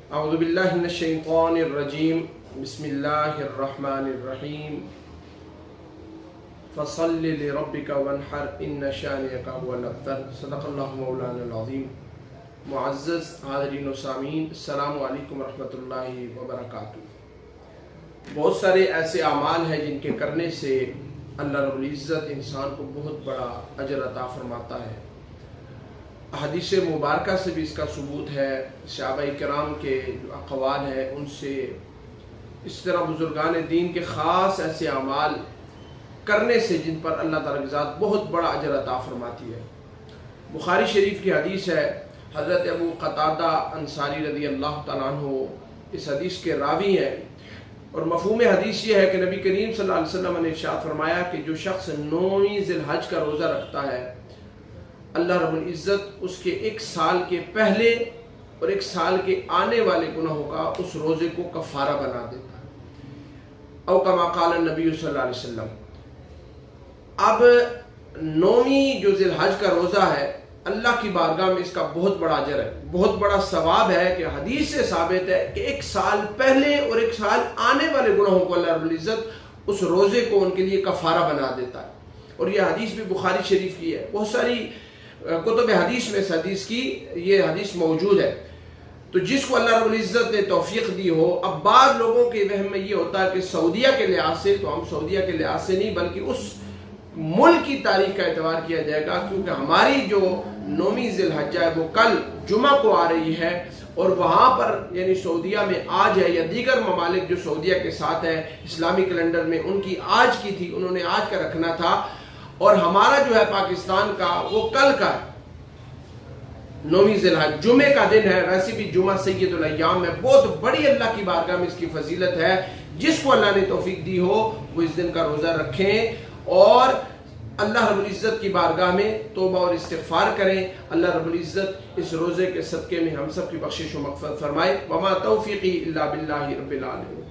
اعوذ باللہ من الشیطان الرجیم بسم اللہ الرحمن الرحیم فصل لربک وانحر ان شانئک هو الابتر صدق اللہ مولانا العظیم۔ معزز حاضرین و سامعین، السلام علیکم ورحمۃ اللہ وبرکاتہ۔ بہت سارے ایسے اعمال ہیں جن کے کرنے سے اللہ رب العزت انسان کو بہت بڑا اجر عطا فرماتا ہے۔ حدیث مبارکہ سے بھی اس کا ثبوت ہے، صحابہ کرام کے جو اقوال ہیں ان سے، اس طرح بزرگان دین کے خاص ایسے اعمال کرنے سے جن پر اللہ تعالیٰ کی ذات بہت بڑا اجر عطا فرماتی ہے۔ بخاری شریف کی حدیث ہے، حضرت ابو قتادہ انصاری رضی اللہ تعالیٰ عنہ اس حدیث کے راوی ہیں، اور مفہوم حدیث یہ ہے کہ نبی کریم صلی اللہ علیہ وسلم نے ارشاد فرمایا کہ جو شخص 9 ذی الحج کا روزہ رکھتا ہے، اللہ رب العزت اس کے 1 سال کے پہلے اور 1 سال کے آنے والے گناہوں کا اس روزے کو کفارہ بنا دیتا ہے، او کما قال النبی صلی اللہ علیہ وسلم۔ اب 9ویں جو ذی الحج کا روزہ ہے، اللہ کی بارگاہ میں اس کا بہت بڑا اجر ہے، بہت بڑا ثواب ہے کہ حدیث سے ثابت ہے کہ 1 سال پہلے اور 1 سال آنے والے گناہوں کو اللہ رب العزت اس روزے کو ان کے لیے کفارہ بنا دیتا ہے، اور یہ حدیث بھی بخاری شریف کی ہے۔ بہت ساری کتب حدیث میں اس حدیث کی یہ حدیث موجود ہے۔ تو جس کو اللہ رب العزت نے توفیق دی ہو، اب بعض لوگوں کے وہم میں یہ ہوتا ہے کہ سعودیہ کے لحاظ سے، تو ہم سعودیہ کے لحاظ سے نہیں بلکہ اس ملک کی تاریخ کا اعتبار کیا جائے گا، کیونکہ ہماری جو 9ویں ذی الحجہ ہے وہ کل جمعہ کو آ رہی ہے، اور وہاں پر یعنی سعودیہ میں آج ہے، یا دیگر ممالک جو سعودیہ کے ساتھ ہیں اسلامی کیلنڈر میں، ان کی آج کی تھی، انہوں نے آج کا رکھنا تھا، اور ہمارا جو ہے پاکستان کا وہ کل کا ہے۔ 9ویں ذی الحج جمعے کا دن ہے، ویسے بھی جمعہ سید الایام ہے، بہت بڑی اللہ کی بارگاہ میں اس کی فضیلت ہے۔ جس کو اللہ نے توفیق دی ہو وہ اس دن کا روزہ رکھیں اور اللہ رب العزت کی بارگاہ میں توبہ اور استغفار کریں۔ اللہ رب العزت اس روزے کے صدقے میں ہم سب کی بخشش و مغفرت فرمائے۔ وما توفیقی الا باللہ رب العالمین۔